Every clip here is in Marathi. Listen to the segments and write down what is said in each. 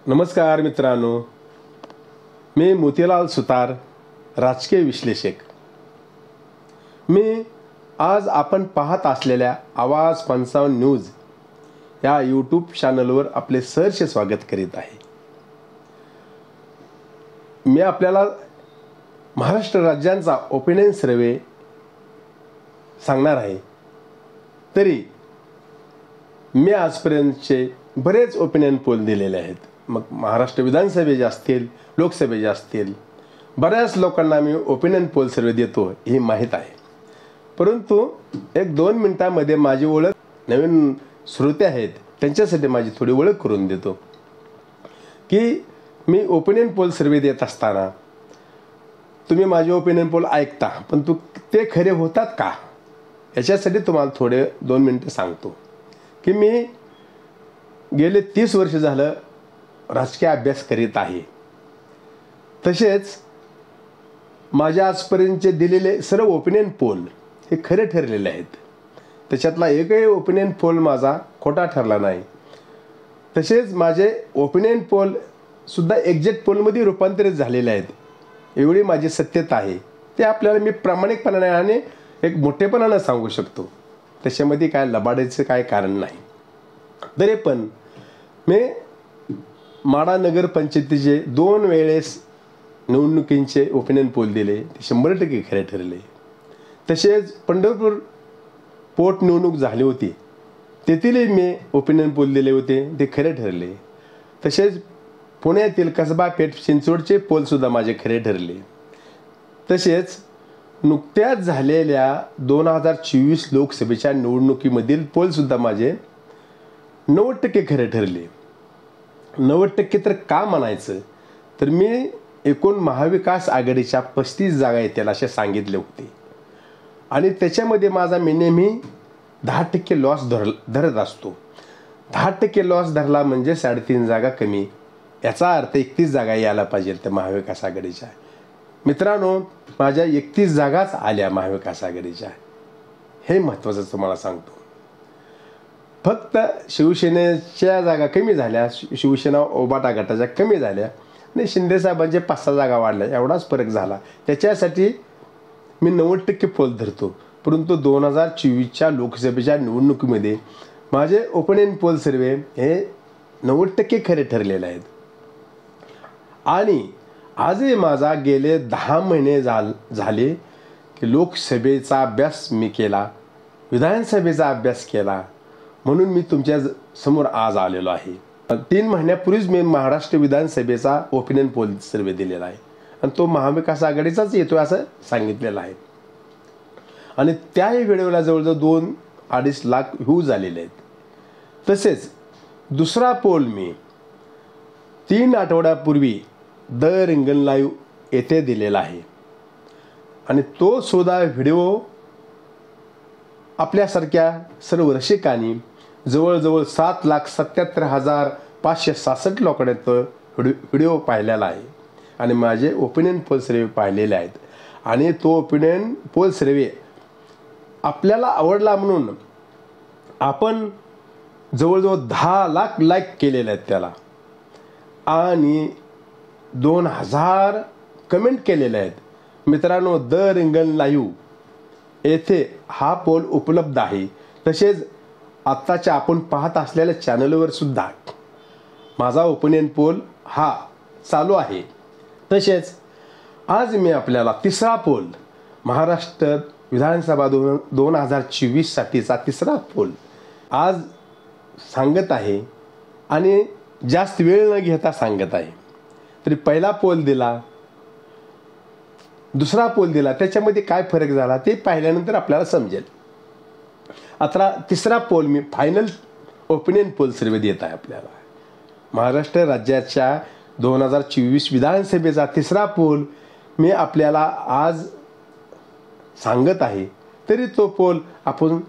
नमस्कार मित्रांनो, मी मोतीलाल सुतार, राजकीय विश्लेषक। मी आज आपण पाहत असलेल्या आवाज 55 न्यूज या यूट्यूब चॅनलवर आपले सहर्ष स्वागत करीत आहे। मी आपल्याला महाराष्ट्र राज्यांचा ओपिनियन सर्वे सांगणार आहे। तरी मी आजपर्यंतचे बरेच ओपिनियन पोल दिलेले आहेत। मग महाराष्ट्र विधानसभेचे असतील, लोकसभेचे असतील, बऱ्याच लोकांना मी ओपिनियन पोल सर्वे देतो हे माहीत आहे। परंतु 1-2 मिनिटांमध्ये माझी ओळख नवीन श्रोते आहेत त्यांच्यासाठी माझी थोडी ओळख करून देतो की मी ओपिनियन पोल सर्वे देत असताना तुम्ही माझे ओपिनियन पोल ऐकता, पण ते खरे होतात का याच्यासाठी तुम्हाला थोडे 2 मिनिटं सांगतो की मी गेले 30 वर्ष झालं राजकीय अभ्यास करीत आहे। तसेच माझ्या आजपर्यंतचे दिलेले सर्व ओपिनियन पोल हे खरे ठरलेले आहेत। त्याच्यातला एकही ओपिनियन पोल माझा खोटा ठरला नाही। तसेच माझे ओपिनियन पोल सुद्धा एक्झॅक्ट पोलमध्ये रूपांतरित झालेले आहेत, एवढी माझी सत्यता आहे। ते आपल्याला मी प्रामाणिकपणाने आणि एक मोठेपणाने सांगू शकतो। त्याच्यामध्ये काय लबाडायचं काय कारण नाही। तरी पण मी माढा नगर पंचायतीचे 2 वेळेस निवडणुकींचे ओपिनियन पोल दिले, ते 100% खरे ठरले। तसेच पंढरपूर पोट निवडणूक झाली होती, तेथील मी ओपिनियन पोल दिले होते, ते खरे ठरले। तसेच पुण्यातील कसबा पेठ चिंचवडचे पोलसुद्धा माझे खरे ठरले। तसेच नुकत्याच झालेल्या 2024 लोकसभेच्या निवडणुकीमधील पोलसुद्धा माझे 90% खरे ठरले। 90% तर का म्हणायचं, तर मी एकूण महाविकास आघाडीच्या 35 जागा येतील असे सांगितले होते आणि त्याच्यामध्ये माझा मी नेहमी 10% लॉस धरत असतो। 10% लॉस धरला म्हणजे 3.5 जागा कमी, याचा अर्थ 31 जागा यायला पाहिजे त्या महाविकास आघाडीच्या। मित्रांनो, माझ्या 31 जागाच आल्या महाविकास आघाडीच्या, हे महत्त्वाचं तुम्हाला सांगतो। फक्त शिवसेनेच्या जागा कमी झाल्या, शिवसेना उभाटा गटाच्या कमी झाल्या आणि शिंदेसाहेबांचे 5-6 जागा वाढल्या, एवढाच फरक झाला। त्याच्यासाठी मी 90% पोल धरतो। परंतु 2024च्या लोकसभेच्या निवडणुकीमध्ये माझे ओपिनियन पोल सर्वे हे 90% खरे ठरलेले आहेत। आणि आजही माझा गेले 10 महिने झाले की लोकसभेचा अभ्यास मी केला, विधानसभेचा अभ्यास केला, म्हणून मी तुमच्या समोर आज आलेलो आहे। 3 महिन्यापूर्वीच मी महाराष्ट्र विधानसभेचा ओपिनियन पोल सर्वे दिलेला आहे आणि तो महाविकास आघाडीचाच येतो असं सांगितलेलं आहे। आणि त्याही व्हिडिओला जवळजवळ 2-2.5 लाख व्ह्यूज आलेले आहेत। तसेच दुसरा पोल मी 3 आठवड्यापूर्वी द रिंगण लाईव्ह येथे दिलेला आहे आणि तो सुद्धा व्हिडिओ आपल्यासारख्या सर्व रसिकांनी जवळजवळ 7,77,566 लोकांनी तो व्हिडिओ पाहिलेला आहे आणि माझे ओपिनियन पोल सर्वे पाहिलेले आहेत। आणि तो ओपिनियन पोल सर्वे आपल्याला आवडला म्हणून आपण जवळजवळ 10 लाख लाईक केलेले आहेत त्याला आणि 2000 कमेंट केलेले आहेत। मित्रांनो, द रिंगण लाईव्ह येथे हा पोल उपलब्ध आहे। तसेच आत्ताच्या आपण पाहत असलेल्या चॅनलवर सुद्धा माझा ओपिनियन पोल हा चालू आहे। तसेच आज मी आपल्याला तिसरा पोल, महाराष्ट्र विधानसभा 2024 साठीचा तिसरा पोल आज सांगत आहे आणि जास्त वेळ न घेता सांगत आहे। तरी पहिला पोल दिला, दुसरा पोल दिला, त्याच्यामध्ये काय फरक झाला ते पाहिल्यानंतर आपल्याला समजेल। आता तिसरा पोल मी फायनल ओपिनियन पोल सर्वे देत आहे आपल्याला। महाराष्ट्र राज्याच्या 2024 विधानसभेचा तिसरा पोल मी आपल्याला आज सांगत आहे। तरी तो पोल आपण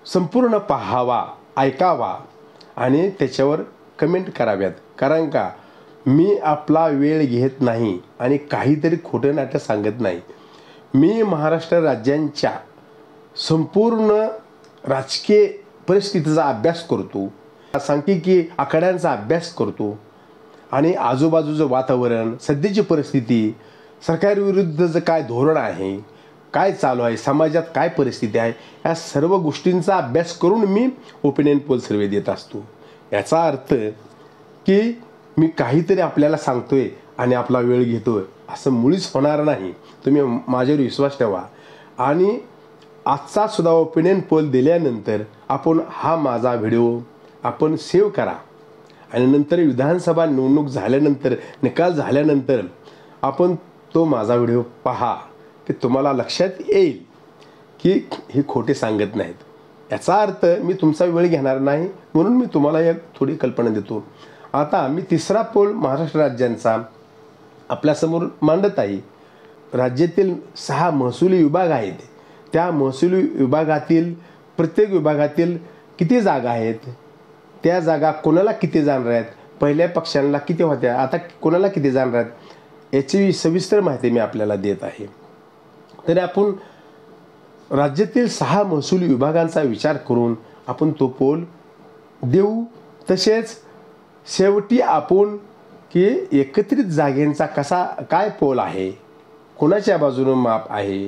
संपूर्ण पाहावा, ऐकावा आणि त्याच्यावर कमेंट कराव्यात, कारण का मी आपला वेळ घेत नाही आणि काहीतरी खोटं नाटक सांगत नाही। मी महाराष्ट्र राज्यांच्या संपूर्ण राजकीय परिस्थितीचा अभ्यास करतो, सांख्यिकी आकड्यांचा अभ्यास करतो आणि आजूबाजूचं वातावरण, सध्याची परिस्थिती, सरकारविरुद्धचं काय धोरण आहे, काय चालू आहे, समाजात काय परिस्थिती आहे, या सर्व गोष्टींचा अभ्यास करून मी ओपिनियन पोल सर्वे देत असतो. याचा अर्थ की मी काहीतरी आपल्याला सांगतोय आणि आपला वेळ घेतोय असं मुळीच होणार नाही. तुम्ही माझ्यावर विश्वास ठेवा. आणि आजचा सुद्धा ओपिनियन पोल दिल्यानंतर आपण हा माझा व्हिडिओ आपण सेव्ह करा आणि नंतर विधानसभा निवडणूक झाल्यानंतर, निकाल झाल्यानंतर आपण तो माझा व्हिडिओ पहा की तुम्हाला लक्षात येईल की हे खोटे सांगत नाहीत. याचा अर्थ मी तुमचा वेळ घेणार नाही म्हणून मी तुम्हाला एक थोडी कल्पना देतो. आता मी तिसरा पोल महाराष्ट्र राज्यांचा आपल्यासमोर मांडत आहे. राज्यातील 6 महसुली विभाग आहेत. त्या महसुली विभागातील प्रत्येक विभागातील किती जागा आहेत, त्या जागा कोणाला किती जाणार आहेत, पहिल्या पक्षांना किती होत्या, आता कोणाला किती जाणार आहेत, याची सविस्तर माहिती मी आपल्याला देत आहे. तरी आपण राज्यातील 6 महसुली विभागांचा विचार करून आपण तो पोल देऊ. तसेच शेवटी आपण की एकत्रित जागेंचा काय पोल आहे, कोणाच्या बाजूने माप आहे,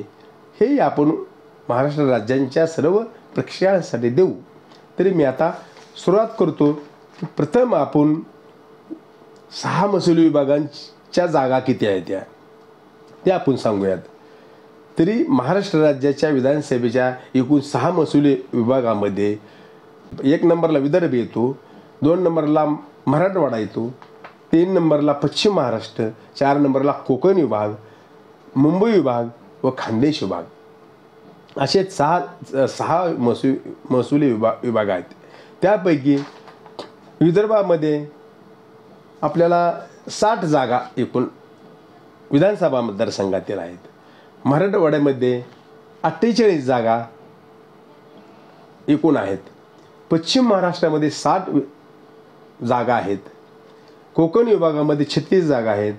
हे आपण महाराष्ट्र राज्यांच्या सर्व प्रेक्षकांसाठी देऊ. तरी मी आता सुरुवात करतो की प्रथम आपण 6 महसुली विभागांच्या जागा किती आहेत त्या आपण सांगूयात. तरी महाराष्ट्र राज्याच्या विधानसभेच्या एकूण 6 महसुली विभागामध्ये 1 नंबरला विदर्भ येतो, 2 नंबरला मराठवाडा येतो, 3 नंबरला पश्चिम महाराष्ट्र, 4 नंबरला कोकण विभाग, मुंबई विभाग व खानदेश विभाग, असे 6 महसुली विभाग आहेत. त्यापैकी विदर्भामध्ये आपल्याला 60 जागा एकूण विधानसभा मतदारसंघातील आहेत. मराठवाड्यामध्ये 48 जागा एकूण आहेत. पश्चिम महाराष्ट्रामध्ये 60 जागा आहेत. कोकण विभागामध्ये 36 जागा आहेत.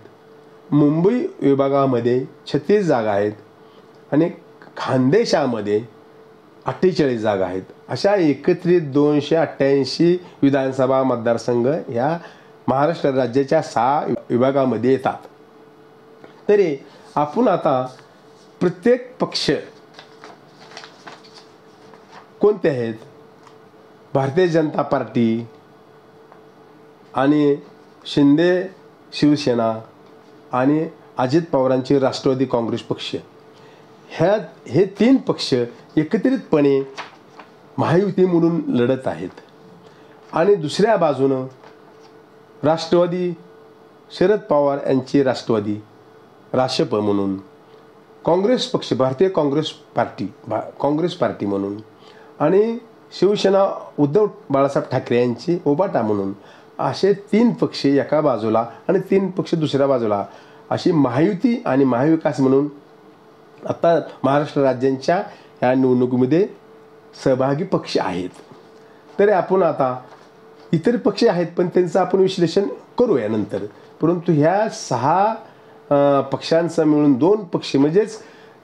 मुंबई विभागामध्ये 36 जागा आहेत आणि खानदेशामध्ये 48 जागा आहेत. अशा एकत्रित 288 विधानसभा मतदारसंघ ह्या महाराष्ट्र राज्याच्या 6 विभागामध्ये येतात. तरी आपण आता प्रत्येक पक्ष कोणते आहेत, भारतीय जनता पार्टी आणि शिंदे शिवसेना आणि अजित पवारांचे राष्ट्रवादी काँग्रेस पक्ष, हे 3 पक्ष एकत्रितपणे महायुती म्हणून लढत आहेत. आणि दुसऱ्या बाजूनं राष्ट्रवादी, शरद पवार यांची राष्ट्रवादी राशप म्हणून, काँग्रेस पक्ष भारतीय काँग्रेस पार्टी म्हणून आणि शिवसेना उद्धव बाळासाहेब ठाकरे यांची उभाटा म्हणून, असे 3 पक्ष एका बाजूला आणि 3 पक्ष दुसऱ्या बाजूला, अशी महायुती आणि महाविकास म्हणून आता महाराष्ट्र राज्यांच्या या निवडणुकीमध्ये सहभागी पक्ष आहेत. तरी आपण आता इतर पक्ष आहेत पण त्यांचं आपण विश्लेषण करूया नंतर. परंतु ह्या 6 पक्षांचा मिळून 2 पक्ष म्हणजेच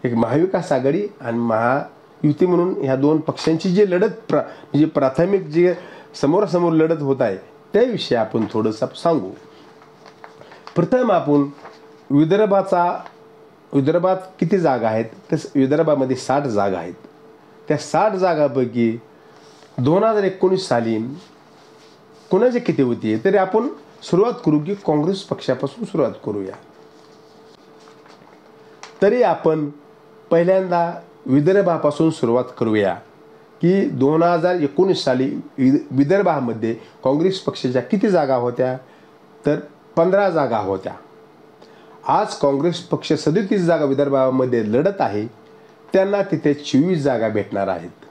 एक महाविकास आघाडी आणि महायुती म्हणून ह्या 2 पक्षांची जी लढत म्हणजे प्राथमिक जे समोरासमोर लढत होत आहे त्याविषयी आपण थोडंसं सांगू. प्रथम आपण विदर्भात किती जागा आहेत, तर विदर्भामध्ये 60 जागा आहेत. त्या 60 जागापैकी 2019 साली कोणाचे किती होती, तरी आपण सुरुवात करू की काँग्रेस पक्षापासून सुरुवात करूया. तरी आपण पहिल्यांदा विदर्भापासून सुरुवात करूया की 2019 साली विदर्भामध्ये काँग्रेस पक्षाच्या किती जागा होत्या, तर 15 जागा होत्या. आज काँग्रेस पक्ष 37 जागा विदर्भामध्ये लढत आहे. त्यांना तिथे 24 जागा भेटणार आहेत.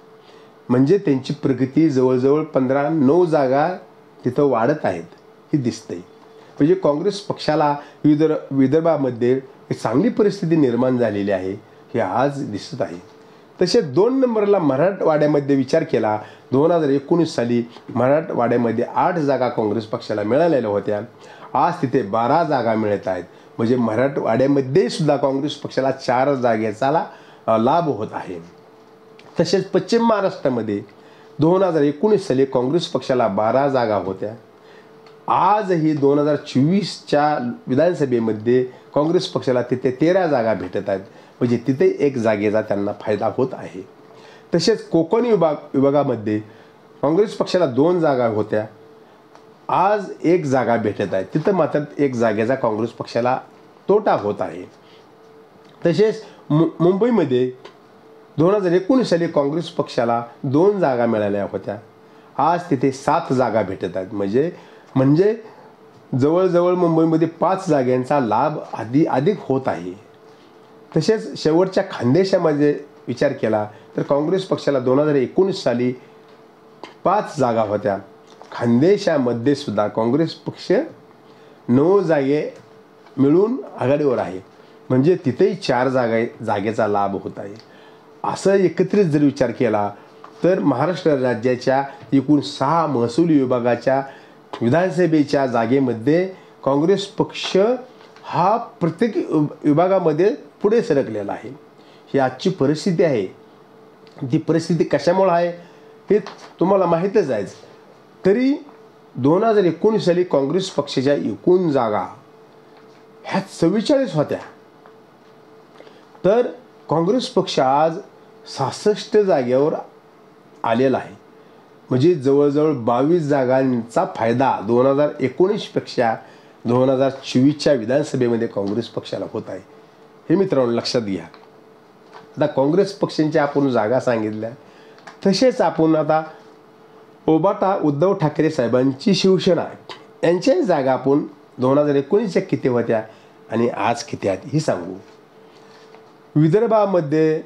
म्हणजे त्यांची प्रगती जवळजवळ 9 जागा तिथं वाढत आहेत हे दिसतंय. म्हणजे काँग्रेस पक्षाला विदर्भामध्ये एक चांगली परिस्थिती निर्माण झालेली आहे हे आज दिसत आहे. तसेच 2 नंबरला मराठवाड्यामध्ये विचार केला, 2019 साली मराठवाड्यामध्ये 8 जागा काँग्रेस पक्षाला मिळालेल्या होत्या. आज तिथे 12 जागा मिळत आहेत. म्हणजे मराठवाड्यामध्ये सुद्धा काँग्रेस पक्षाला 4 जागेचा लाभ होत आहे. तसेच पश्चिम महाराष्ट्रामध्ये 2019 साली काँग्रेस पक्षाला 12 जागा होत्या. आजही 2024च्या विधानसभेमध्ये काँग्रेस पक्षाला तिथे 13 जागा भेटत आहेत, म्हणजे तिथे 1 जागेचा त्यांना फायदा होत आहे. तसेच कोकण विभागामध्ये काँग्रेस पक्षाला 2 जागा होत्या, आज 1 जागा भेटत आहे, तिथं मात्र 1 जागेचा काँग्रेस पक्षाला तोटा होत आहे. तसेच मुंबईमध्ये 2019 साली काँग्रेस पक्षाला 2 जागा मिळाल्या होत्या, आज तिथे 7 जागा भेटत आहेत, म्हणजे जवळजवळ मुंबईमध्ये 5 जागांचा लाभ अधिक होत आहे. तसेच शेवटच्या खानदेशामध्ये विचार केला तर काँग्रेस पक्षाला 2019 साली 5 जागा होत्या. खानदेशामध्ये सुद्धा काँग्रेस पक्ष 9 जागे मिळून आघाडीवर आहे, म्हणजे तिथेही 4 जागेचा लाभ होत आहे. असं एकत्रित जर विचार केला तर महाराष्ट्र राज्याच्या एकूण 6 महसूल विभागाच्या विधानसभेच्या जागेमध्ये काँग्रेस पक्ष हा प्रत्येक विभागामध्ये पुढे सरकलेला आहे. ही आजची परिस्थिती आहे. ती परिस्थिती कशामुळे आहे हे तुम्हाला माहीतच आहे. तरी 2019 साली काँग्रेस पक्षाच्या एकूण जागा ह्या 44 होत्या, तर काँग्रेस पक्ष आज 66 जागेवर आलेला आहे, म्हणजे जवळजवळ 22 जागांचा फायदा 2019 पेक्षा 2024च्या विधानसभेमध्ये काँग्रेस पक्षाला होत आहे. हे मित्रांनो लक्षात घ्या. आता काँग्रेस पक्षांच्या आपण जागा सांगितल्या, तसेच आपण आता उबाटा उद्धव ठाकरे साहेबांची शिवसेना यांच्याही जागा आपण 2019च्या किती होत्या आणि आज किती आहेत ही सांगू. विदर्भामध्ये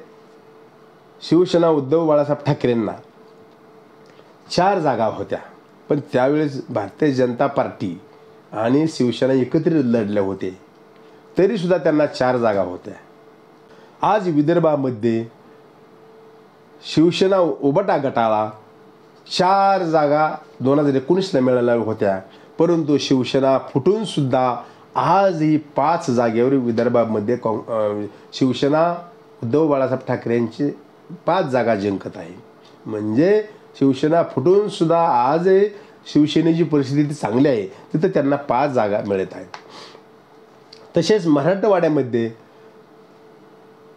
शिवसेना उद्धव बाळासाहेब ठाकरेंना 4 जागा होत्या, पण त्यावेळेस भारतीय जनता पार्टी आणि शिवसेना एकत्रित लढले होते, तरीसुद्धा त्यांना 4 जागा होत्या. आज विदर्भामध्ये शिवसेना उबाटा गटाला 4 जागा 2019ला मिळाल्या होत्या, परंतु शिवसेना फुटून सुद्धा आजही 5 जागेवर विदर्भामध्ये शिवसेना उद्धव बाळासाहेब ठाकरेंची 5 जागा जिंकत आहे. म्हणजे शिवसेना फुटून सुद्धा आजही शिवसेनेची परिस्थिती चांगली आहे, तिथं त्यांना 5 जागा मिळत आहेत. तसेच मराठवाड्यामध्ये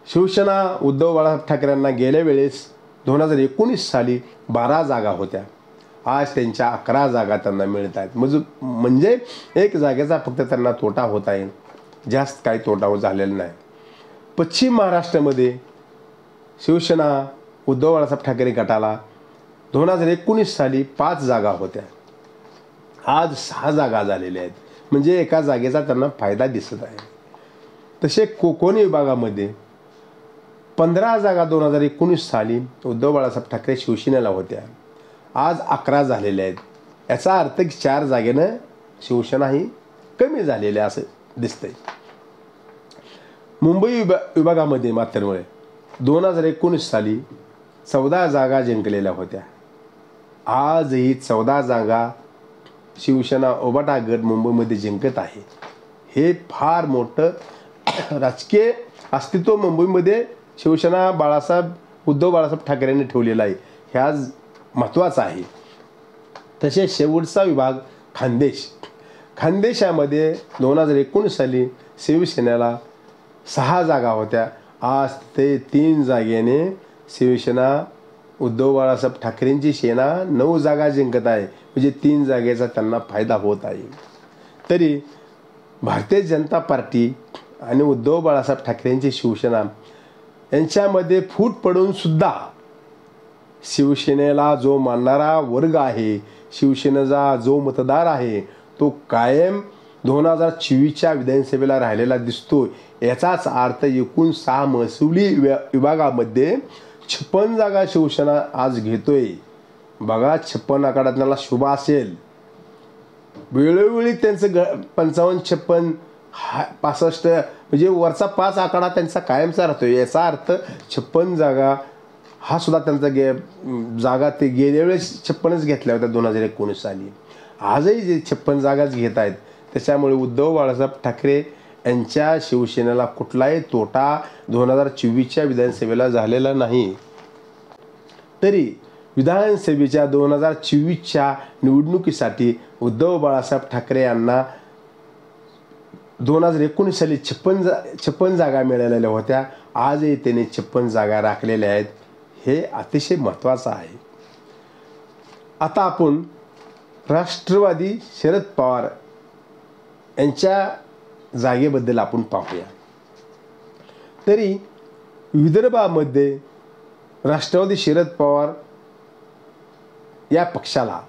शिवसेना उद्धव बाळासाहेब ठाकरेंना गेल्या वेळेस 2019 साली 12 जागा होत्या, आज त्यांच्या 11 जागा त्यांना मिळत आहेत. म्हणजे 1 जागेचा फक्त त्यांना तोटा होत आहे, जास्त काही तोटा झालेला नाही. पश्चिम महाराष्ट्रामध्ये शिवसेना उद्धव बाळासाहेब ठाकरे गटाला 2019 साली 5 जागा होत्या, आज 6 जागा झालेल्या आहेत, म्हणजे 1 जागेचा त्यांना फायदा दिसत आहे. तसे कोकण विभागामध्ये 15 जागा 2019 साली उद्धव बाळासाहेब ठाकरे शिवसेनेला होत्या, आज 11 झालेल्या आहेत. याचा अर्थ की 4 जागेनं शिवसेना ही कमी झालेली असं दिसतंय. मुंबई विभागामध्ये मात्र 2019 साली 14 जागा जिंकलेल्या होत्या, आजही 14 जागा शिवसेना उबाटा गट मुंबईमध्ये जिंकत आहे. हे फार मोठं राजकीय अस्तित्व मुंबईमध्ये शिवसेना उद्धव बाळासाहेब ठाकरेंनी ठेवलेला आहे, हे आज महत्त्वाचं आहे. तसेच शेवटचा विभाग खानदेशामध्ये 2019 साली शिवसेनेला 6 जागा होत्या, आज ते 3 जागेने शिवसेना उद्धव बाळासाहेब ठाकरेंची सेना 9 जागा जिंकत आहे, म्हणजे 3 जागेचा त्यांना फायदा होत आहे. तरी भारतीय जनता पार्टी आणि उद्धव बाळासाहेब ठाकरेंची शिवसेना यांच्यामध्ये फूट पडून सुद्धा शिवसेनेला जो मानणारा वर्ग आहे, शिवसेनेचा जो मतदार आहे, तो कायम 2024च्या विधानसभेला राहिलेला दिसतो. याचाच अर्थ एकूण 6 महसुली विभागामध्ये 56 जागा शिवसेना आज घेतोय. बघा, 56 आकडा त्यांना शुभ असेल. वेळोवेळी त्यांचं 55, 56, 65 म्हणजे वरचा 5 आकडा त्यांचा कायमचा राहतोय. याचा अर्थ 56 जागा हा सुद्धा त्यांचा जागा ते गेल्या वेळेस 56च घेतल्या होत्या 2019 साली, आजही जे 56 जागाच घेत आहेत. त्याच्यामुळे उद्धव बाळासाहेब ठाकरे यांच्या शिवसेनेला कुठलाही तोटा 2024च्या विधानसभेला झालेला नाही. तरी विधानसभेच्या 2024च्या निवडणुकीसाठी उद्धव बाळासाहेब ठाकरे यांना 2019 साली 56 जागा मिळालेल्या होत्या. आजही त्यांनी 56 जागा राखलेल्या आहेत. हे अतिशय महत्त्वाचं आहे. आता आपण राष्ट्रवादी शरद पवार यांच्या जागेबद्दल आपण पाहूया. तरी विदर्भामध्ये राष्ट्रवादी शरद पवार या पक्षाला,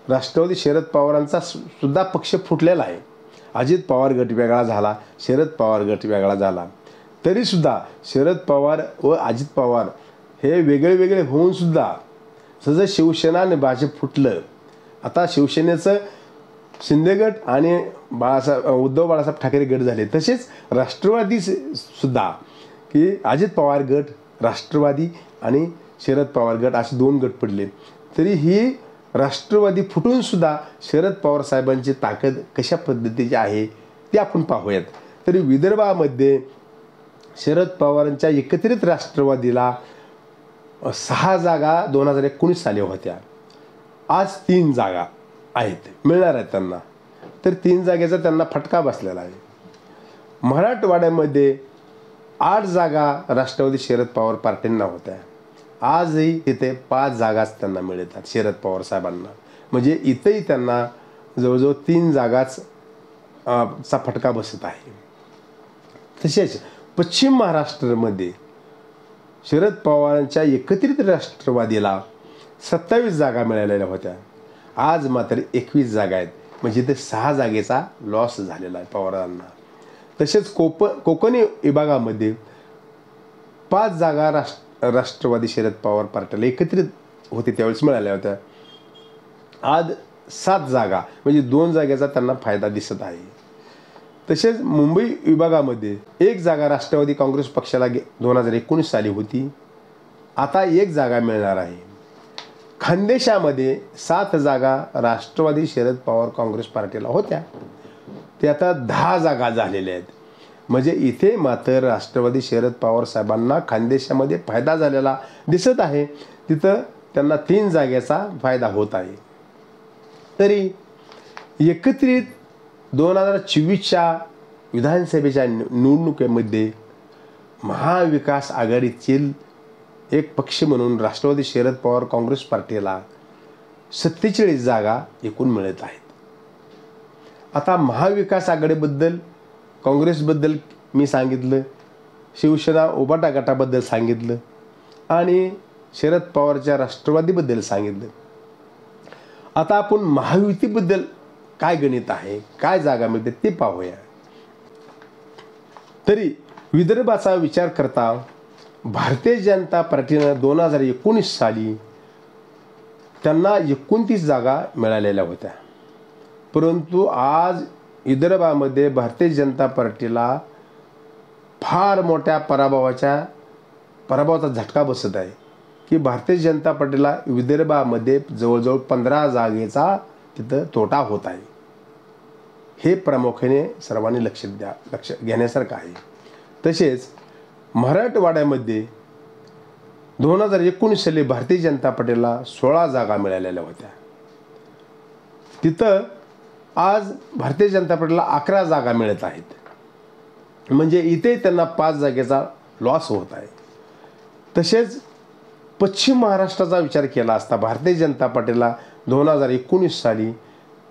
राष्ट्रवादी शरद पवारांचा सुद्धा पक्ष फुटलेला आहे. अजित पवार गट वेगळा झाला, शरद पवार गट वेगळा झाला. तरीसुद्धा शरद पवार व अजित पवार हे वेगळे वेगळे होऊन सुद्धा जसं शिवसेना आणि भाजप फुटलं, आता शिवसेनेचं शिंदे गट आणि उद्धव बाळासाहेब ठाकरे गट झाले. तसेच राष्ट्रवादी सुद्धा की अजित पवार गट, राष्ट्रवादी आणि शरद पवार गट असे 2 गट पडले. तरी ही राष्ट्रवादी फुटून सुद्धा शरद पवार साहेबांची ताकद कशा पद्धतीची आहे ते आपण पाहूयात. तरी विदर्भामध्ये शरद पवारांच्या एकत्रित राष्ट्रवादीला 6 जागा 2019 साली होत्या. आज 3 जागा आहेत, मिळणार आहेत त्यांना. तर 3 जागेचा त्यांना फटका बसलेला आहे. मराठवाड्यामध्ये 8 जागा राष्ट्रवादी शरद पवार पार्टींना होत्या. आजही तिथे 5 जागाच त्यांना मिळतात शरद पवार साहेबांना. म्हणजे इथंही त्यांना जवळजवळ 3 जागाच चा फटका बसत आहे. तसेच पश्चिम महाराष्ट्रामध्ये शरद पवारांच्या एकत्रित राष्ट्रवादीला 27 जागा मिळालेल्या होत्या. आज मात्र 21 जागा आहेत. म्हणजे ते 6 जागेचा लॉस झालेला आहे पवारांना. तसेच कोकणी विभागामध्ये 5 जागा राष्ट्रवादी शरद पवार पार्टीला एकत्रित होते त्यावेळेस मिळाल्या होत्या. आज 7 जागा म्हणजे 2 जागेचा त्यांना फायदा दिसत आहे. तसेच मुंबई विभागामध्ये 1 जागा राष्ट्रवादी काँग्रेस पक्षाला 2019 साली होती. आता 1 जागा मिळणार आहे. खानदेशामध्ये 7 जागा राष्ट्रवादी शरद पवार काँग्रेस पार्टीला होत्या, ते आता 10 जागा झालेल्या आहेत. म्हणजे इथे मात्र राष्ट्रवादी शरद पवार साहेबांना खानदेशामध्ये फायदा झालेला दिसत आहे. तिथं त्यांना 3 जागेचा फायदा होत आहे. तरी एकत्रित 2024च्या विधानसभेच्या निवडणुकीमध्ये महाविकास आघाडीतील एक पक्ष म्हणून राष्ट्रवादी शरद पवार काँग्रेस पार्टीला 47 जागा एकूण मिळत आहेत. आता महाविकास आघाडीबद्दल, काँग्रेसबद्दल मी सांगितलं, शिवसेना उभाटा गटाबद्दल सांगितलं आणि शरद पवारच्या राष्ट्रवादीबद्दल सांगितलं. आता आपण महायुतीबद्दल काय गणित आहे, काय जागा मिळते ते पाहूया. तरी विदर्भाचा विचार करता भारतीय जनता पार्टीनं 2019 साली त्यांना 29 जागा मिळालेल्या होत्या. परंतु आज विदर्भामध्ये भारतीय जनता पार्टीला फार मोठ्या पराभवाचा झटका बसत आहे की भारतीय जनता पार्टीला विदर्भामध्ये जवळजवळ 15 जागेचा तिथं तोटा होत आहे. हे प्रामुख्याने सर्वांनी लक्ष घेण्यासारखं आहे. तसेच मराठवाड्यामध्ये 2019 साली भारतीय जनता पार्टीला 16 जागा मिळालेल्या होत्या. तिथं आज भारतीय जनता पार्टीला 11 जागा मिळत आहेत. म्हणजे इथे त्यांना 5 जागेचा लॉस होत आहे. तसेच पश्चिम महाराष्ट्राचा विचार केला असता भारतीय जनता पार्टीला 2019 साली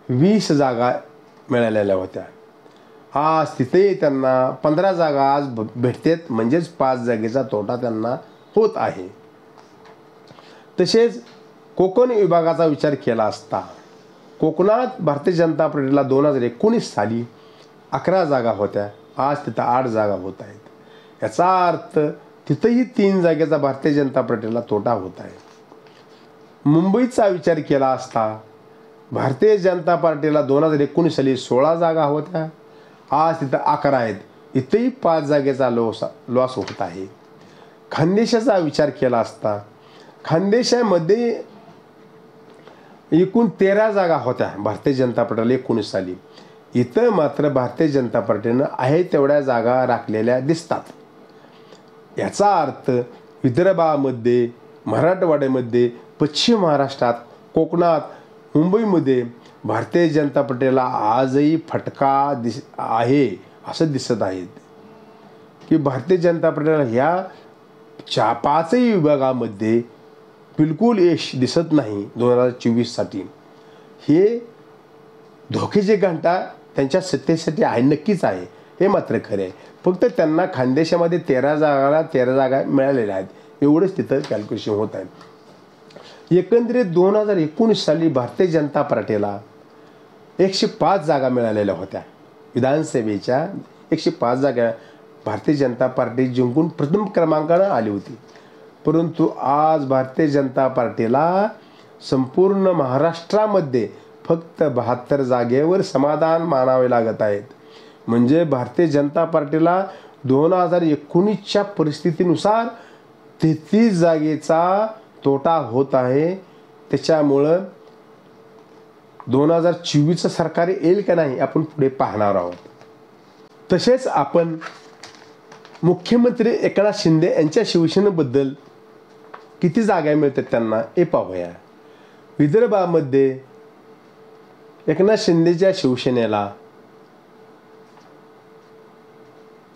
20 जागा मिळालेल्या होत्या. आज तिथेही त्यांना 15 जागा आज भेटतात. म्हणजेच 5 जागेचा तोटा त्यांना होत आहे. तसेच कोकण विभागाचा विचार केला असता कोकणात भारतीय जनता पार्टीला 2019 साली 11 जागा होत्या. आज तिथं 8 जागा होत आहेत. याचा अर्थ तिथंही 3 जागेचा भारतीय जनता पार्टीला तोटा होत आहे. मुंबईचा विचार केला असता भारतीय जनता पार्टीला 2019 साली 16 जागा होत्या. आज तिथं 11 आहेत. इथेही 5 जागेचा लॉस होत आहे. खानदेशाचा विचार केला असता खानदेशामध्ये एकूण 13 जागा होत्या भारतीय जनता पार्टीला 19 साली. इथं मात्र भारतीय जनता पार्टीनं आहे तेवढ्या जागा राखलेल्या दिसतात. याचा अर्थ विदर्भामध्ये, मराठवाड्यामध्ये पश्चिम महाराष्ट्रात, कोकणात, मुंबईमध्ये भारतीय जनता पार्टीला आजही फटका आहे असं दिसत आहेत की भारतीय जनता पार्टीला ह्या पाचही विभागामध्ये बिलकुल यश दिसत नाही 2024साठी. हे धोक्याची घंटा त्यांच्या सत्तेसाठी आहे, नक्कीच आहे, हे मात्र खरे आहे. फक्त त्यांना खानदेशामध्ये 13 जागा मिळालेल्या आहेत, एवढंच तिथं कॅल्क्युलेशन होत आहे. एकंदरीत 2019 साली भारतीय जनता पार्टीला 105 जागा मिळालेल्या होत्या. विधानसभेच्या 105 जागा भारतीय जनता पार्टी जिंकून प्रथम क्रमांकानं आली होती. परंतु आज भारतीय जनता पार्टीला संपूर्ण महाराष्ट्रामध्ये फक्त 72 जागेवर समाधान मानावे लागत आहेत. म्हणजे भारतीय जनता पार्टीला 2019च्या परिस्थितीनुसार 33 जागेचा तोटा होत आहे. त्याच्यामुळं 2024चं सरकार येईल का नाही आपण पुढे पाहणार आहोत. तसेच आपण मुख्यमंत्री एकनाथ शिंदे यांच्या शिवसेनेबद्दल किती जागा मिळतात त्यांना हे पाहूया. विदर्भामध्ये एकनाथ शिंदेच्या शिवसेनेला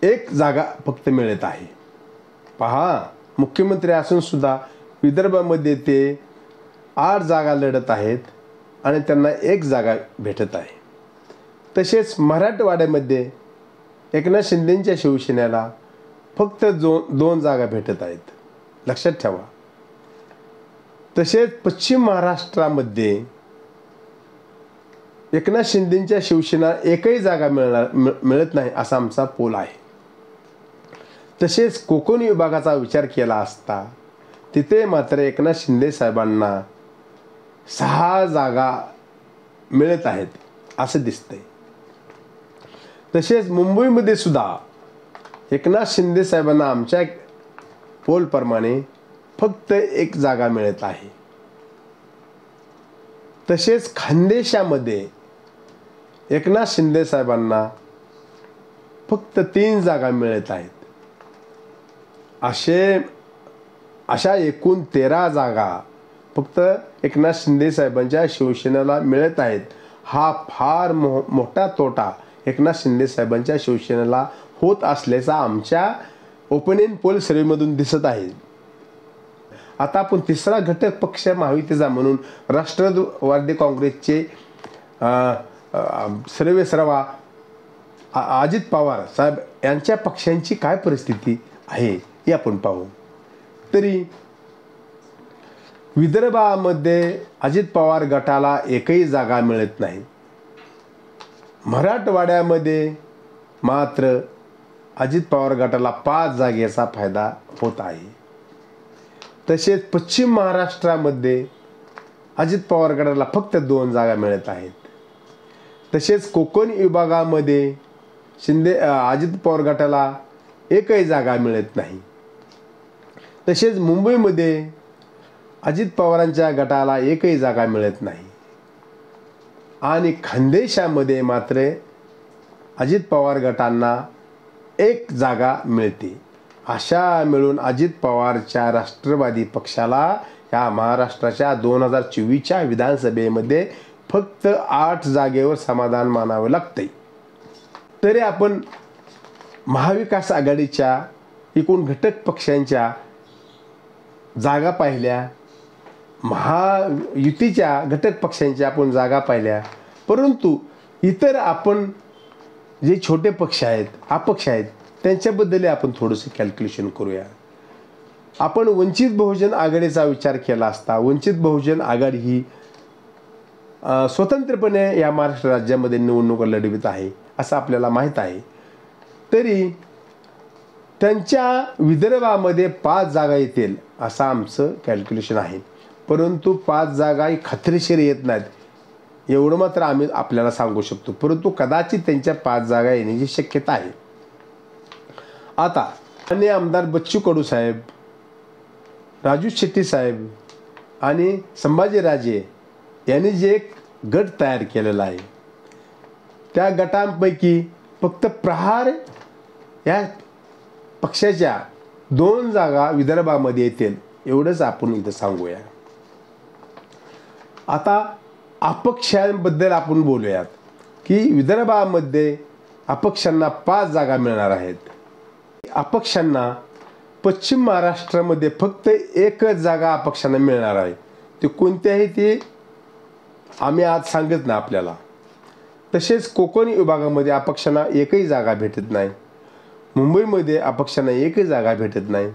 1 जागा फक्त मिळत आहे. पहा, मुख्यमंत्री असून सुद्धा विदर्भामध्ये ते 8 जागा लढत आहेत आणि त्यांना 1 जागा भेटत आहे. तसेच मराठवाड्यामध्ये एकनाथ शिंदेच्या शिवसेनेला फक्त 2 जागा भेटत आहेत, लक्षात ठेवा. तसेच पश्चिम महाराष्ट्रामध्ये एकनाथ शिंदेच्या शिवसेना एकही जागा मिळत नाही असा आमचा पोल आहे. तसेच कोकण विभागाचा विचार केला असता तिथे मात्र एकनाथ शिंदे साहेबांना 6 जागा मिळत आहेत असं दिसतंय. तसेच मुंबईमध्ये सुद्धा एकनाथ शिंदे साहेबांना आमच्या पोलप्रमाणे फक्त 1 जागा मिळत आहे. तसेच खानदेशामध्ये एकनाथ शिंदे साहेबांना फक्त 3 जागा मिळत आहेत. अशा एकूण 13 जागा फक्त एकनाथ शिंदे साहेबांच्या शिवसेनेला मिळत आहेत. हा फार मोठा तोटा एकनाथ शिंदे साहेबांच्या शिवसेनेला होत असल्याचा आमच्या ओपिनियन पोल सर्वेमधून दिसत आहे. आता आपण तिसरा घटक पक्ष महायुतीचा म्हणून राष्ट्रवादी काँग्रेसचे सर्वेसर्वा अजित पवार साहेब यांच्या पक्षांची काय परिस्थिती आहे हे आपण पाहू. तरी विदर्भामध्ये अजित पवार गटाला एकही जागा मिळत नाही. मराठवाड्यामध्ये मात्र अजित पवार गटाला 5 जागेचा फायदा होत आहे. तसेच पश्चिम महाराष्ट्रामध्ये अजित पवार गटाला फक्त 2 जागा मिळत आहेत. तसेच कोकण विभागामध्ये अजित पवार गटाला एकही जागा मिळत नाही. तसेच मुंबईमध्ये अजित पवारांच्या गटाला एकही जागा मिळत नाही. आणि खानदेशामध्ये मात्र अजित पवार गटांना 1 जागा मिळते. अशा मिळून अजित पवारच्या राष्ट्रवादी पक्षाला ह्या महाराष्ट्राच्या 2024च्या विधानसभेमध्ये फक्त 8 जागेवर समाधान मानावं लागतंय. तरी आपण महाविकास आघाडीच्या एकूण घटक पक्षांच्या जागा पाहिल्या, महायुतीच्या घटक पक्षांच्या आपण जागा पाहिल्या. परंतु इतर आपण जे छोटे पक्ष आहेत, अपक्ष आहेत, त्यांच्याबद्दल आपण थोडंसं कॅल्क्युलेशन करूया. आपण वंचित बहुजन आघाडीचा विचार केला असता वंचित बहुजन आघाडी ही स्वतंत्रपणे या महाराष्ट्र राज्यामध्ये निवडणूक लढवित आहे असं आपल्याला माहीत आहे. तरी त्यांच्या विदर्भामध्ये 5 जागा येतील असं आमचं कॅल्क्युलेशन आहे. परंतु 5 जागाही खात्रीशीर येत नाहीत एवढं मात्र आम्ही आपल्याला सांगू शकतो. परंतु कदाचित त्यांच्या 5 जागा येण्याची शक्यता आहे. आता अन्य आमदार बच्चू कडू साहेब, राजू शेट्टी साहेब आणि संभाजीराजे यांनी जे एक गट तयार केलेला आहे त्या गटांपैकी फक्त प्रहार या पक्षाच्या 2 जागा विदर्भामध्ये येतील एवढंच आपण इथं सांगूया. आता अपक्षांबद्दल आपण बोलूयात की विदर्भामध्ये अपक्षांना 5 जागा मिळणार आहेत. अपक्षांना पश्चिम महाराष्ट्रामध्ये फक्त एकच जागा अपक्षांना मिळणार आहे. ते कोणत्याही ते आम्ही आज सांगत नाही आपल्याला. तसेच कोकण विभागामध्ये अपक्षांना एकही जागा भेटत नाही. मुंबईमध्ये अपक्षांना एकही जागा भेटत नाही.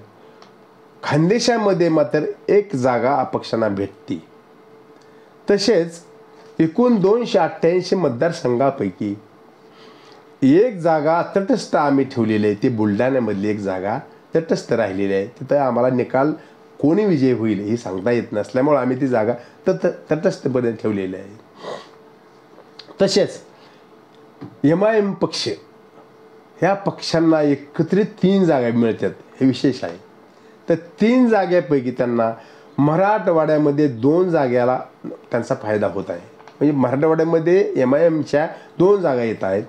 खानदेशामध्ये मात्र एक जागा अपक्षांना भेटते. तसेच एकूण 288 मतदारसंघापैकी एक जागा तटस्थ आम्ही ठेवलेली आहे. ती बुलढाण्यामधली एक जागा तटस्थ राहिलेली आहे. तिथं आम्हाला निकाल कोणी विजय होईल हे सांगता येत नसल्यामुळे आम्ही ती जागा तटस्थपणे ठेवलेली आहे. तसेच MIM पक्ष ह्या पक्षांना एकत्रित 3 जागा मिळतात. हे विशेष आहे. तर 3 जागेपैकी त्यांना मराठवाड्यामध्ये 2 जागेला त्यांचा फायदा होत आहे. म्हणजे मराठवाड्यामध्ये MIMच्या 2 जागा येत आहेत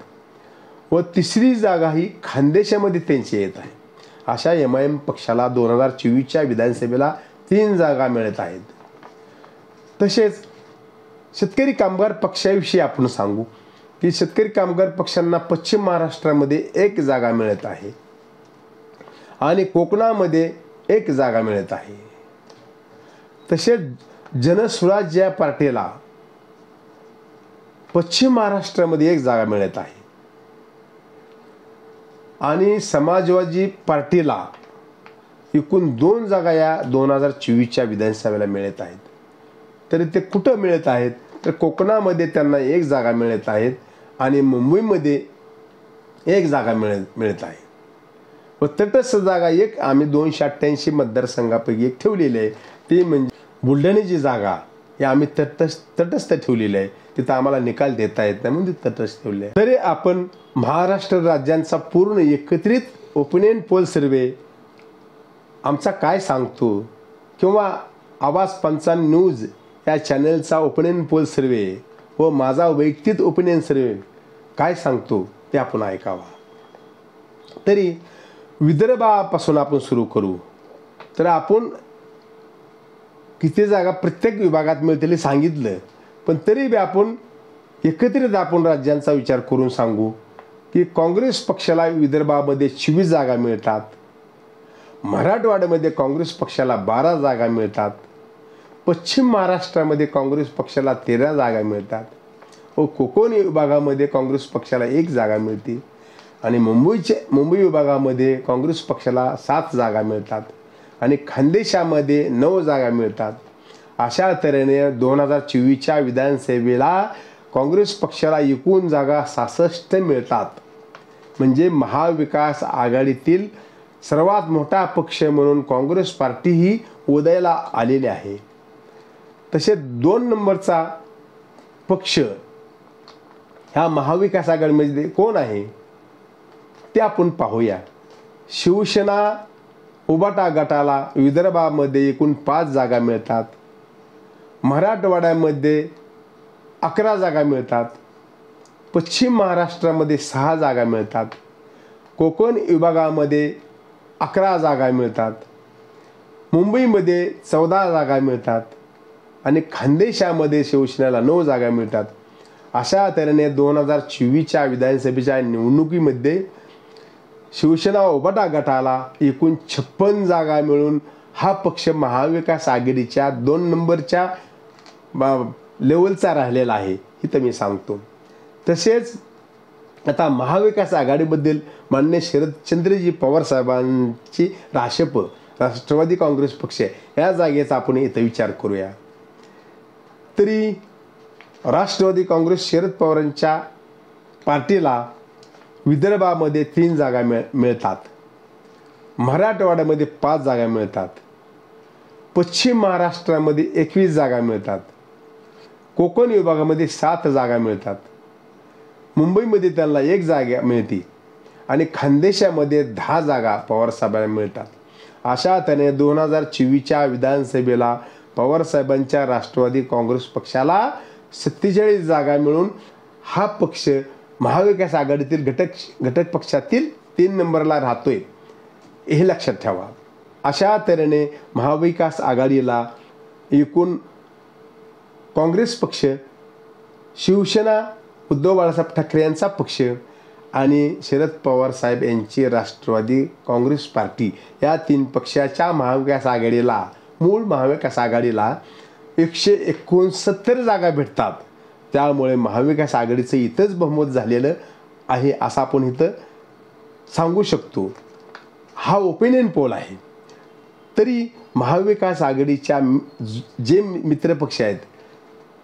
व तिसरी जागा ही खानदेशामध्ये त्यांची येत आहे. अशा MIM पक्षाला 2024च्या विधानसभेला 3 जागा मिळत आहेत. तसेच शेतकरी कामगार पक्षाविषयी आपण सांगू की शेतकरी कामगार पक्षांना पश्चिम महाराष्ट्रामध्ये 1 जागा मिळत आहे आणि कोकणामध्ये 1 जागा मिळत आहे. तसेच जनस्वराज्य पार्टीला पश्चिम महाराष्ट्रामध्ये 1 जागा मिळत आहे आणि समाजवादी पार्टीला एकूण 2 जागा या 2024च्या विधानसभेला मिळत आहेत. तरी ते कुठं मिळत आहेत तर कोकणामध्ये त्यांना 1 जागा मिळत आहेत आणि मुंबईमध्ये 1 जागा मिळत आहे. व तटस्थ जागा एक आम्ही 288 मतदारसंघापैकी एक ठेवलेली आहे. ती म्हणजे बुलढाण्याची जागा हे आम्ही तटस्थ ठेवलेली आहे. तिथं आम्हाला निकाल देता येत नाही म्हणून ती तटस्थ ठेवली आहे. तरी आपण महाराष्ट्र राज्यांचा पूर्ण एकत्रित ओपिनियन पोल सर्वे आमचा काय सांगतो किंवा आवाज 55 न्यूज या चॅनलचा ओपिनियन पोल सर्वे व माझा वैयक्तिक ओपिनियन सर्वे काय सांगतो ते आपण ऐकावा. तरी विदर्भापासून आपण सुरू करू. तर आपण किती जागा प्रत्येक विभागात मिळतील सांगितलं, पण तरी बी आपण एकत्रित आपण राज्यांचा विचार करून सांगू की काँग्रेस पक्षाला विदर्भामध्ये 26 जागा मिळतात. मराठवाड्यामध्ये काँग्रेस पक्षाला 12 जागा मिळतात. पश्चिम महाराष्ट्रामध्ये काँग्रेस पक्षाला 13 जागा मिळतात व कोकण विभागामध्ये काँग्रेस पक्षाला 1 जागा मिळते आणि मुंबई विभागामध्ये काँग्रेस पक्षाला 7 जागा मिळतात आणि खानदेशामध्ये 9 जागा मिळतात. अशा तऱ्हेने 2024च्या विधानसभेला काँग्रेस पक्षाला एकूण जागा 66 मिळतात. म्हणजे महाविकास आघाडीतील सर्वात मोठा पक्ष म्हणून काँग्रेस पार्टी ही उदयाला आलेली आहे. तसेच 2 नंबरचा पक्ष ह्या महाविकास आघाडीमध्ये कोण आहे ते आपण पाहूया. शिवसेना उबाटा गटाला विदर्भामध्ये एकूण 5 जागा मिळतात. मराठवाड्यामध्ये 11 जागा मिळतात. पश्चिम महाराष्ट्रामध्ये 6 जागा मिळतात. कोकण विभागामध्ये 11 जागा मिळतात. मुंबईमध्ये 14 जागा मिळतात आणि खानदेशामध्ये शिवसेनेला 9 जागा मिळतात. अशा तऱ्हेने 2024च्या विधानसभेच्या निवडणुकीमध्ये शिवसेना उबाटा गटाला एकूण 56 जागा मिळून हा पक्ष महाविकास आघाडीच्या 2 नंबरच्या लेवलचा राहिलेला आहे हे मी सांगतो. तसेच आता महाविकास आघाडीबद्दल माननीय शरदचंद्रजी पवार साहेबांची राष्ट्रप राष्ट्रवादी काँग्रेस पक्ष या जागेचा आपण इथं विचार करूया. तरी राष्ट्रवादी काँग्रेस शरद पवारांच्या पार्टीला विदर्भामध्ये 3 जागा मिळतात. मराठवाड्यामध्ये 5 जागा मिळतात. पश्चिम महाराष्ट्रामध्ये 21 जागा मिळतात. कोकण विभागामध्ये 7 जागा मिळतात. मुंबईमध्ये त्यांना 1 जागा मिळते आणि खानदेशामध्ये 10 जागा पवारसाहेबांना मिळतात. अशा तऱ्हेने 2024च्या विधानसभेला पवारसाहेबांच्या राष्ट्रवादी काँग्रेस पक्षाला 47 जागा मिळून हा पक्ष महाविकास आघाडीतील घटक पक्षातील 3 नंबरला राहतोय हे लक्षात ठेवा. अशा तऱ्हेने महाविकास आघाडीला एकूण काँग्रेस पक्ष, शिवसेना उद्धव बाळासाहेब ठाकरे यांचा पक्ष आणि शरद पवार साहेब यांची राष्ट्रवादी काँग्रेस पार्टी या 3 पक्षाच्या महाविकास आघाडीला, मूळ महाविकास आघाडीला 169 जागा भेटतात. त्यामुळे महाविकास आघाडीचं इथंच बहुमत झालेलं आहे असं आपण इथं सांगू शकतो. हा ओपिनियन पोल आहे. तरी महाविकास आघाडीच्या जे मित्रपक्ष आहेत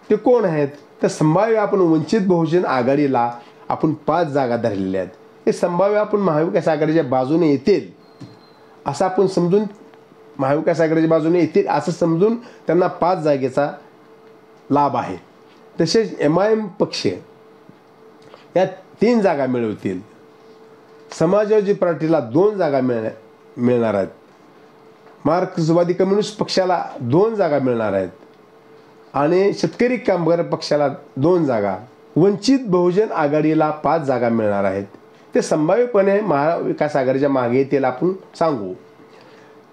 ते कोण आहेत? तर संभाव्य आपण वंचित बहुजन आघाडीला आपण 5 जागा धरलेल्या आहेत. हे संभाव्य आपण महाविकास आघाडीच्या बाजूने येतील असं आपण समजून, महाविकास आघाडीच्या बाजूने येतील असं समजून त्यांना 5 जागेचा लाभ आहे. तसेच MIM पक्ष या 3 जागा मिळवतील. समाजवादी पार्टीला 2 जागा मिळणार आहेत. मार्क्सवादी कम्युनिस्ट पक्षाला 2 जागा मिळणार आहेत आणि शेतकरी कामगार पक्षाला 2 जागा, वंचित बहुजन आघाडीला 5 जागा मिळणार आहेत. ते संभाव्यपणे महाविकास आघाडीच्या मागे येतील आपण सांगू.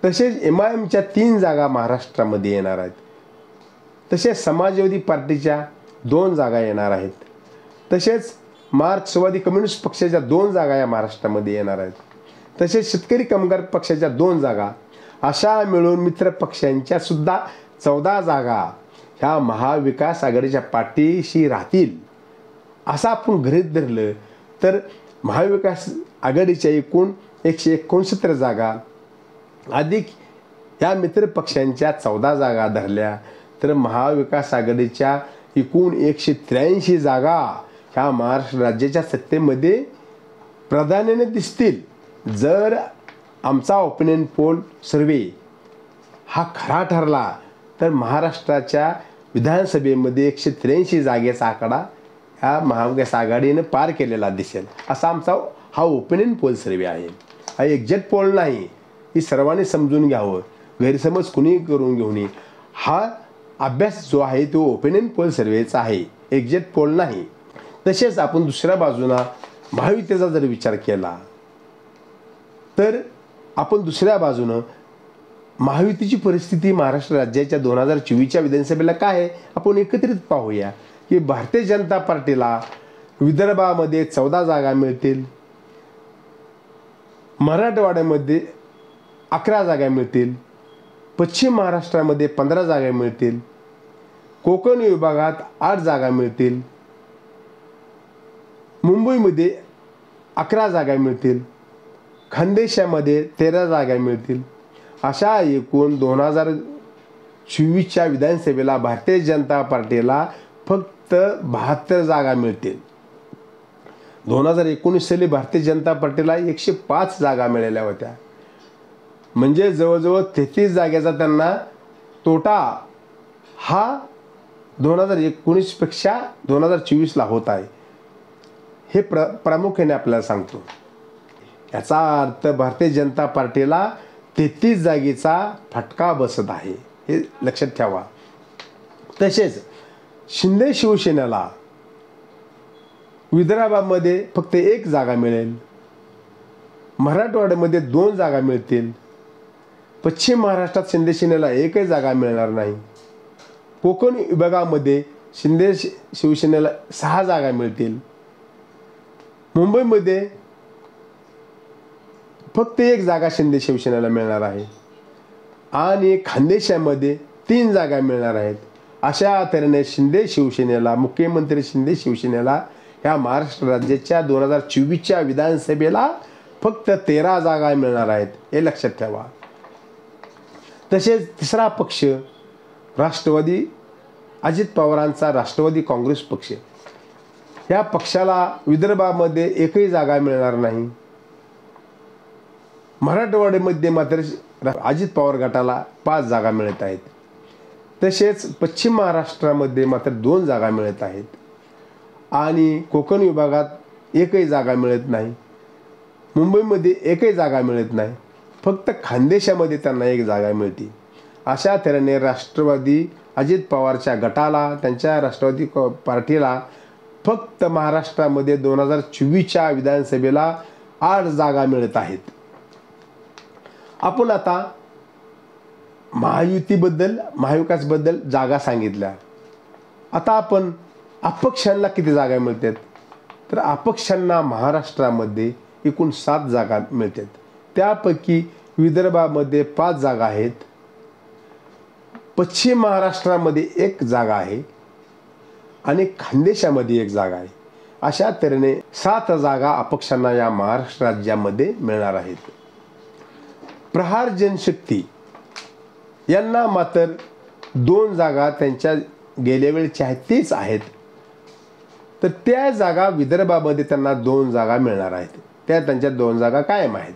तसेच MIMच्या 3 जागा महाराष्ट्रामध्ये येणार आहेत. तसेच समाजवादी पार्टीच्या 2 जागा येणार आहेत. तसेच मार्क्सवादी कम्युनिस्ट पक्षाच्या 2 जागा या महाराष्ट्रामध्ये येणार आहेत. तसेच शेतकरी कामगार पक्षाच्या 2 जागा, अशा मिळून मित्र पक्षांच्या सुद्धा 14 जागा ह्या महाविकास आघाडीच्या पाठीशी राहतील असं आपण गृहीत धरलं तर महाविकास आघाडीच्या एकूण 169 जागा अधिक या मित्र पक्षांच्या 14 जागा धरल्या तर महाविकास आघाडीच्या एकूण 183 जागा ह्या महाराष्ट्र राज्याच्या सत्तेमध्ये प्राधान्याने दिसतील. जर आमचा ओपिनियन पोल सर्वे हा खरा ठरला तर महाराष्ट्राच्या विधानसभेमध्ये 183 जागेचा आकडा ह्या महाविकास आघाडीने पार केलेला दिसेल असा आमचा हा ओपिनियन पोल सर्वे आहे. हा एक्झॅक्ट पोल नाही, ही सर्वांनी समजून घ्यावं, गैरसमज कुणी करून घेऊ नये. हा अभ्यास जो आहे तो ओपिनियन पोल सर्वेचा आहे, एक्झॅक्ट पोल नाही. तसेच आपण दुसऱ्या बाजूला महायुतीचा जर विचार केला तर आपण दुसऱ्या बाजूनं महायुतीची परिस्थिती महाराष्ट्र राज्याच्या 2024च्या विधानसभेला काय आहे आपण एकत्रित पाहूया. की भारतीय जनता पार्टीला विदर्भामध्ये 14 जागा मिळतील, मराठवाड्यामध्ये 11 जागा मिळतील, पश्चिम महाराष्ट्रामध्ये 15 जागा मिळतील, कोकण विभागात 8 जागा मिळतील, मुंबईमध्ये 11 जागा मिळतील, खानदेशामध्ये 13 जागा मिळतील. अशा एकूण 2024च्या विधानसभेला भारतीय जनता पार्टीला फक्त 72 जागा मिळतील. 2019 साली भारतीय जनता पार्टीला 105 जागा मिळाल्या होत्या. म्हणजे जवळजवळ 33 जागेचा त्यांना तोटा हा 2019 पेक्षा 2024ला होत आहे. हे प्रामुख्याने आपल्याला सांगतो. याचा अर्थ भारतीय जनता पार्टीला 33 जागेचा फटका बसत आहे, हे लक्षात ठेवा. तसेच शिंदे शिवसेनेला विदर्भामध्ये फक्त 1 जागा मिळेल, मराठवाड्यामध्ये 2 जागा मिळतील, पश्चिम महाराष्ट्रात शिंदे सेनेला 1ही जागा मिळणार नाही, कोकण विभागामध्ये शिंदे शिवसेनेला 6 जागा मिळतील, मुंबईमध्ये फक्त 1 जागा शिंदे शिवसेनेला मिळणार आहे आणि खानदेशामध्ये 3 जागा मिळणार आहेत. अशा तऱ्हेने शिंदे शिवसेनेला, मुख्यमंत्री शिंदे शिवसेनेला ह्या महाराष्ट्र राज्याच्या 2024च्या विधानसभेला फक्त 13 जागा मिळणार आहेत, हे लक्षात ठेवा. तसेच तिसरा पक्ष राष्ट्रवादी, अजित पवारांचा राष्ट्रवादी काँग्रेस पक्ष, या पक्षाला विदर्भामध्ये 1ही जागा मिळणार नाही. मराठवाड्यामध्ये मात्र अजित पवार गटाला 5 जागा मिळत आहेत. तसेच पश्चिम महाराष्ट्रामध्ये मात्र 2 जागा मिळत आहेत आणि कोकण विभागात 1ही जागा मिळत नाही, मुंबईमध्ये 1ही जागा मिळत नाही, फक्त खानदेशामध्ये त्यांना 1 जागा मिळते. अशा तऱ्हेने राष्ट्रवादी अजित पवारच्या गटाला, त्यांच्या राष्ट्रवादी पार्टीला फक्त महाराष्ट्रामध्ये 2024च्या विधानसभेला 8 जागा मिळत आहेत. आपण आता महायुतीबद्दल, महाविकासबद्दल जागा सांगितल्या. आता आपण अपक्षांना किती जागा मिळतात, तर अपक्षांना महाराष्ट्रामध्ये एकूण 7 जागा मिळतात. त्यापैकी विदर्भामध्ये 5 जागा आहेत, पश्चिम महाराष्ट्रामध्ये 1 जागा आहे आणि खानदेशामध्ये 1 जागा आहे. अशा तऱ्हेने 7 जागा अपक्षांना या महाराष्ट्र राज्यामध्ये मिळणार आहेत. प्रहार जनशक्ती यांना मात्र 2 जागा त्यांच्या गेल्या वेळेच्या आहेत तेच आहेत, तर त्या जागा विदर्भामध्ये त्यांना 2 जागा मिळणार आहेत. त्या त्यांच्या 2 जागा कायम आहेत.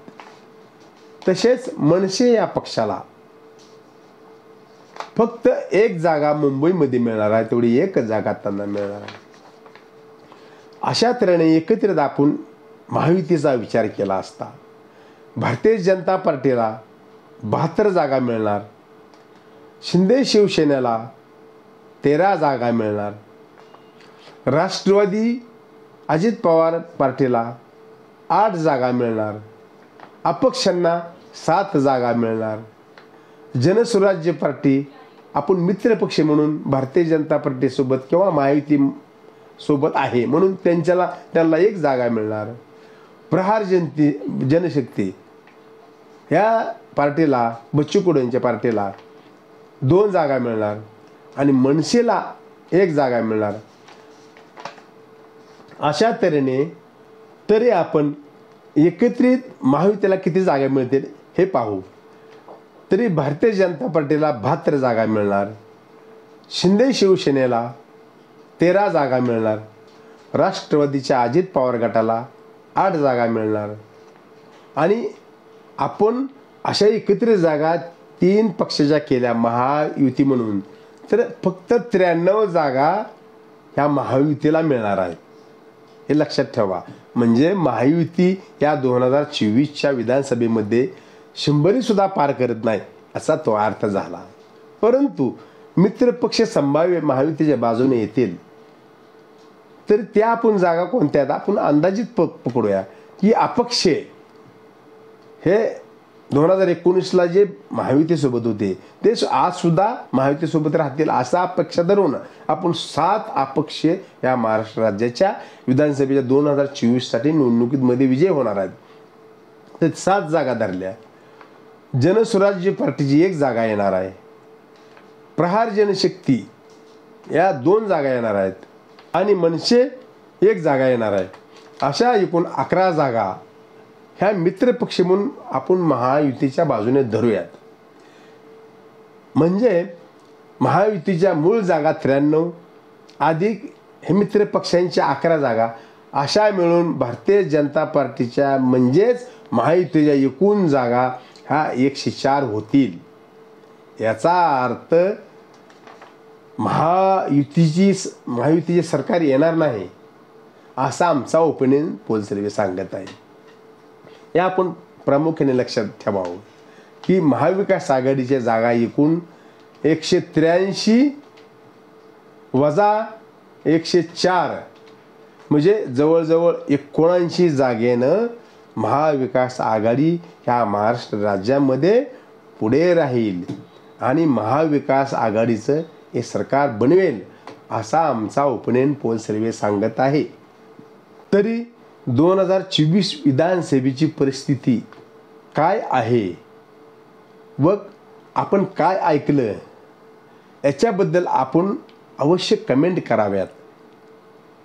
तसेच मनसे या पक्षाला फक्त 1 जागा मुंबईमध्ये मिळणार आहे, तेवढी 1 जागा त्यांना मिळणार आहे. अशा तऱ्हेने एकत्रित आपण महायुतीचा विचार केला असता भारतीय जनता पार्टीला 72 जागा मिळणार, शिंदे शिवसेनेला 13 जागा मिळणार, राष्ट्रवादी अजित पवार पार्टीला 8 जागा मिळणार, अपक्षांना 7 जागा मिळणार, जनसुराज्य पार्टी आपण मित्रपक्ष म्हणून भारतीय जनता पार्टीसोबत किंवा महायुती सोबत आहे म्हणून त्यांना 1 जागा मिळणार, प्रहार जनशक्ती ह्या पार्टीला बच्चू कडू यांच्या पार्टीला 2 जागा मिळणार आणि मनसेला 1 जागा मिळणार. अशा तऱ्हेने तरी आपण एकत्रित महायुतीला किती जागा मिळतील हे पाहू. तरी भारतीय जनता पार्टीला 72 जागा मिळणार, शिंदे शिवसेनेला 13 जागा मिळणार, राष्ट्रवादीच्या अजित पवार गटाला 8 जागा मिळणार आणि आपण अशा एकत्रित जागा 3 पक्षाच्या केल्या महायुती म्हणून तर फक्त 93 जागा ह्या महायुतीला मिळणार आहेत. हे लक्षात ठेवा. म्हणजे महायुती या 2024च्या विधानसभेमध्ये 100 सुद्धा पार करत नाही असा तो अर्थ झाला. परंतु मित्रपक्ष संभाव्य महायुतीच्या बाजूने येतील तर त्या आपण जागा कोणत्या आहेत आपण अंदाजित पकडूया की अपक्ष हे 2019ला जे महायुतीसोबत होते ते आज सुद्धा महायुतीसोबत राहतील असा अपेक्षा धरून आपण 7 अपक्ष या महाराष्ट्र राज्याच्या विधानसभेच्या 2024साठी निवडणुकीमध्ये विजय होणार आहेत. तर 7 जागा धरल्या. जनसुराज्य पार्टीची 1 जागा येणार आहे, प्रहार जनशक्ती या 2 जागा येणार आहेत आणि मनसे 1 जागा येणार आहे. अशा एकूण 11 जागा ह्या मित्रपक्ष म्हणून आपण महायुतीच्या बाजूने धरूयात. म्हणजे महायुतीच्या मूळ जागा 93 अधिक हे मित्र पक्षांच्या 11 जागा अशा मिळून भारतीय जनता पार्टीच्या म्हणजेच महायुतीच्या एकूण जागा ह्या 104 होतील. याचा अर्थ महायुतीचे सरकार येणार नाही असा आमचा ओपिनियन पोल सर्वे सांगत आहे. या आपण प्रामुख्याने लक्षात ठेवावं की महाविकास आघाडीच्या जागा एकूण 183 वजा 104 म्हणजे जवळजवळ 79 जागेनं महाविकास आघाडी ह्या महाराष्ट्र राज्यामध्ये पुढे राहील आणि महाविकास आघाडीचं हे सरकार बनवेल असा आमचा ओपिनियन पोल सर्वे सांगत आहे. तरी 2024 विधानसभेची परिस्थिती काय आहे व आपण काय ऐकलं याच्याबद्दल आपण अवश्य कमेंट कराव्यात.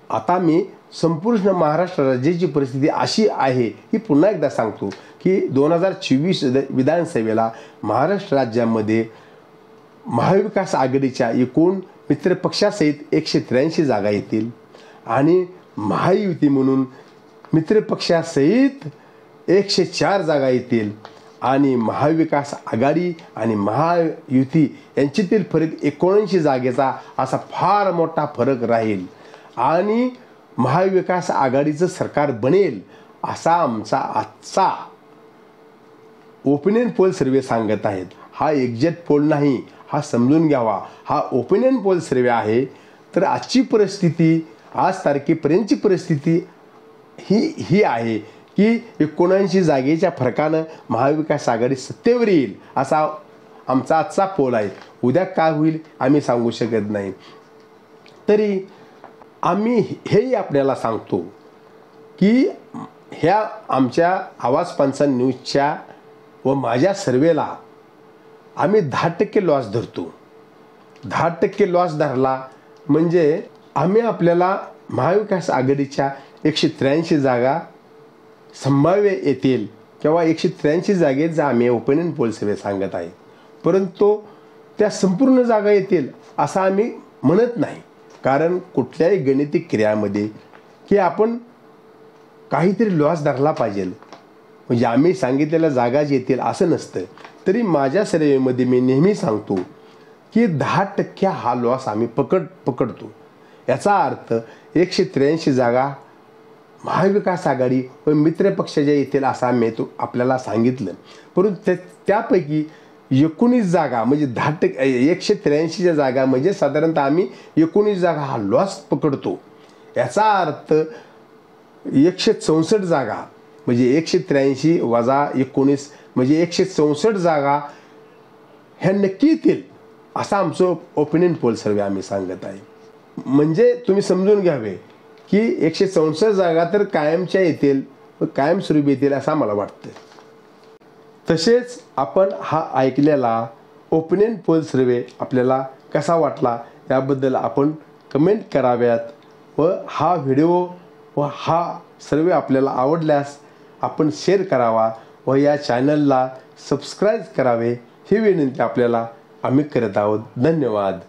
आता मी संपूर्ण महाराष्ट्र राज्याची परिस्थिती अशी आहे ही पुन्हा एकदा सांगतो की 2024 विधानसभेला महाराष्ट्र राज्यामध्ये महाविकास आघाडीच्या एकूण मित्रपक्षासहित 183 जागा येतील आणि महायुती म्हणून मित्रपक्षासहित 104 जागा येतील आणि महाविकास आघाडी आणि महायुती यांच्यातील फरक 79 जागेचा असा फार मोठा फरक राहील आणि महाविकास आघाडीचं सरकार बनेल असा आमचा आजचा ओपिनियन पोल सर्वे सांगत आहेत. हा एक्झॅक्ट पोल नाही, हा समजून घ्यावा, हा ओपिनियन पोल सर्वे आहे. तर आजची परिस्थिती आज तारखेपर्यंतची परिस्थिती ही आहे की 79 जागेच्या फरकानं महाविकास आघाडी सत्तेवर येईल असा आमचा आजचा पोल आहे. उद्या काय होईल आम्ही सांगू शकत नाही. तरी आम्ही हेही आपल्याला सांगतो की ह्या आमच्या आवाज 55 न्यूजच्या व माझ्या सर्वेला आम्ही 10% लॉस धरतो. 10% लॉस धरला म्हणजे आम्ही आपल्याला महाविकास आघाडीच्या 183 जागा संभाव्य येतील किंवा 183 जागेचा आम्ही ओपिनियन पोल सर्वे सांगत आहे. परंतु त्या संपूर्ण जागा येतील असं आम्ही म्हणत नाही. कारण कुठल्याही गणितिक क्रियामध्ये की आपण काहीतरी लॉस धरला पाहिजे, म्हणजे आम्ही सांगितलेल्या जागाच येतील असं नसतं. तरी माझ्या सर्वेमध्ये मी नेहमी सांगतो की 10% हा लॉस आम्ही पकडतो. याचा अर्थ 183 जागा महाविकास आघाडी व मित्र पक्षाच्या येतील असं आम्ही आपल्याला सांगितलं. परंतु त्यापैकी 19 जागा म्हणजे 10% 183च्या जागा म्हणजे साधारणतः आम्ही 19 जागा हा लॉस पकडतो. याचा अर्थ 164 जागा म्हणजे 183 वजा 19 म्हणजे 164 जागा ह्या नक्की येतील असा आमचं ओपिनियन पोल सर्वे आम्ही सांगत आहे. म्हणजे तुम्ही समजून घ्यावे की 164 जागा तर कायमच्या येतील व कायमस्वरूपी येतील असं मला वाटतं. तसेच आपण हा ऐकलेला ओपिनियन पोल सर्वे आपल्याला कसा वाटला याबद्दल आपण कमेंट कराव्यात व हा व्हिडिओ व हा सर्वे आपल्याला आवडल्यास आपण शेअर करावा व या चॅनलला सबस्क्राईब करावे ही विनंती आपल्याला आम्ही करत आहोत. धन्यवाद.